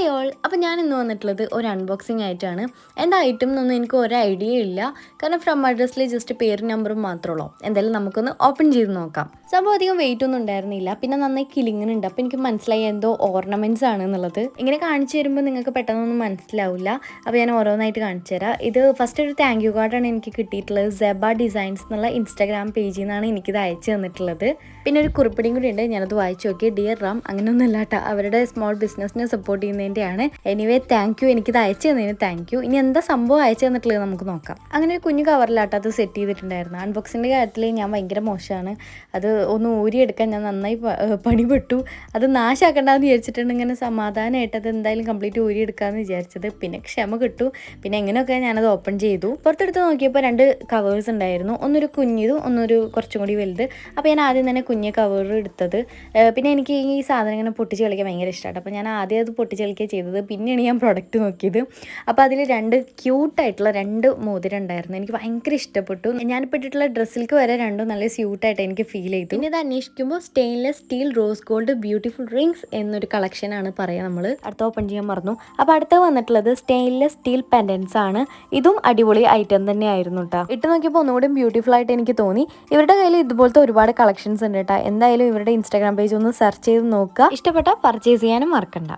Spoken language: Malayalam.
Hi all. അപ്പോൾ ഞാൻ ഇന്ന് വന്നിട്ടുള്ളത് ഒരു അൺബോക്സിംഗ് ആയിട്ടാണ്. എന്താ ഐറ്റം എന്നൊന്നും എനിക്ക് ഒരു ഐഡിയ ഇല്ല. കാരണം ഫ്രം അഡ്രസ്സിൽ ജസ്റ്റ് പേരും നമ്പറും മാത്രമുള്ളൂ. എന്തായാലും നമുക്കൊന്ന് ഓപ്പൺ ചെയ്ത് നോക്കാം. സംഭവം അധികം വെയിറ്റ് ഒന്നും ഉണ്ടായിരുന്നില്ല. പിന്നെ നന്നായി കിളിങ്ങുന്നുണ്ട്. അപ്പോൾ എനിക്ക് മനസ്സിലായി എന്തോ ഓർണമെൻറ്റ്സ് ആണ് എന്നുള്ളത്. ഇങ്ങനെ കാണിച്ചു തരുമ്പോൾ നിങ്ങൾക്ക് പെട്ടെന്നൊന്നും മനസ്സിലാവില്ല. അപ്പോൾ ഞാൻ ഓരോന്നായിട്ട് കാണിച്ചു തരാം. ഇത് ഫസ്റ്റ് ഒരു താങ്ക് യു കാർഡാണ് എനിക്ക് കിട്ടിയിട്ടുള്ളത്. സെബ ഡിസൈൻസ് എന്നുള്ള ഇൻസ്റ്റാഗ്രാം പേജിൽ നിന്നാണ് എനിക്കിത് അയച്ചു തന്നിട്ടുള്ളത്. പിന്നെ ഒരു കുറിപ്പടിയും കൂടി ഉണ്ട്. ഞാനത് വായിച്ചു നോക്കി. ഡിയർ റാം അങ്ങനെയൊന്നും ഇല്ലാട്ടോ, അവരുടെ സ്മോൾ ബിസിനസ്സിനെ സപ്പോർട്ട് ചെയ്യുന്നതിൻ്റെയാണ്. എനിവേ താങ്ക് യു, എനിക്കിത് അയച്ചു തന്നതിന് താങ്ക് യു. ഇനി എന്താ സംഭവം അയച്ചു തന്നിട്ടുള്ളത് നമുക്ക് നോക്കാം. അങ്ങനെ ഒരു കുഞ്ഞു കവറിലാട്ടോ അത് സെറ്റ് ചെയ്തിട്ടുണ്ടായിരുന്നു. അൺബോക്സിൻ്റെ കാര്യത്തിൽ ഞാൻ ഭയങ്കര മോശമാണ്. അത് ഒന്ന് ഊരിയെടുക്കാൻ ഞാൻ നന്നായി പണിപ്പെട്ടു. അത് നാശാക്കണ്ടെന്ന് വിചാരിച്ചിട്ടുണ്ട്. ഇങ്ങനെ സമാധാനമായിട്ട് അത് എന്തായാലും കംപ്ലീറ്റ് ഊരിയെടുക്കാമെന്ന് വിചാരിച്ചത്. പിന്നെ ക്ഷമ കിട്ടു. പിന്നെ എങ്ങനെയൊക്കെ ഞാനത് ഓപ്പൺ ചെയ്തു. പുറത്തെടുത്ത് നോക്കിയപ്പോൾ 2 കവേഴ്സ് ഉണ്ടായിരുന്നു. ഒന്നൊരു കുഞ്ഞിതും ഒന്നൊരു കുറച്ചും കൂടി വലുത്. അപ്പോൾ ഞാൻ ആദ്യം തന്നെ കുഞ്ഞ് കവർ എടുത്തത്. പിന്നെ എനിക്ക് ഈ സാധനം ഇങ്ങനെ പൊട്ടിച്ച് കളിക്കാൻ ഭയങ്കര ഇഷ്ടമാണ്. അപ്പോൾ ഞാൻ ആദ്യം അത് പൊട്ടിച്ച് കളിക്കുക ചെയ്തത്. പിന്നെയാണ് ഞാൻ പ്രൊഡക്റ്റ് നോക്കിയത്. അപ്പോൾ അതിൽ 2 ക്യൂട്ടായിട്ടുള്ള 2 മോതിരം ഉണ്ടായിരുന്നു. എനിക്ക് ഭയങ്കര ഇഷ്ടപ്പെട്ടു. ഞാനിപ്പോൾ ഇട്ടിട്ടുള്ള ഡ്രസ്സിലേക്ക് വരെ 2 നല്ല സ്യൂട്ടായിട്ട് എനിക്ക് ഫീൽ ചെയ്തു. പിന്നെ ഇത് അന്വേഷിക്കുമ്പോൾ stainless steel rose gold beautiful rings എന്നൊരു കളക്ഷനാണ് പറയുക. നമ്മൾ അടുത്ത ഓപ്പൺ ചെയ്യാൻ മറന്നു. അപ്പോൾ അടുത്ത് വന്നിട്ടുള്ളത് സ്റ്റെയിൻലെസ് സ്റ്റീൽ പെൻഡൻസ് ആണ്. ഇതും അടിപൊളി ഐറ്റം തന്നെയായിരുന്നു കേട്ടോ. ഇട്ട് നോക്കിയപ്പോൾ ഒന്നുകൂടി ബ്യൂട്ടിഫുൾ ആയിട്ട് എനിക്ക് തോന്നി. ഇവരുടെ കയ്യിൽ ഇതുപോലത്തെ ഒരുപാട് കളക്ഷൻസ് ഉണ്ട് കേട്ടോ. എന്തായാലും ഇവരുടെ ഇൻസ്റ്റാഗ്രാം പേജ് ഒന്ന് സെർച്ച് ചെയ്ത് നോക്കുക. ഇഷ്ടപ്പെട്ടാൽ പർച്ചേസ് ചെയ്യാനും മറക്കണ്ട.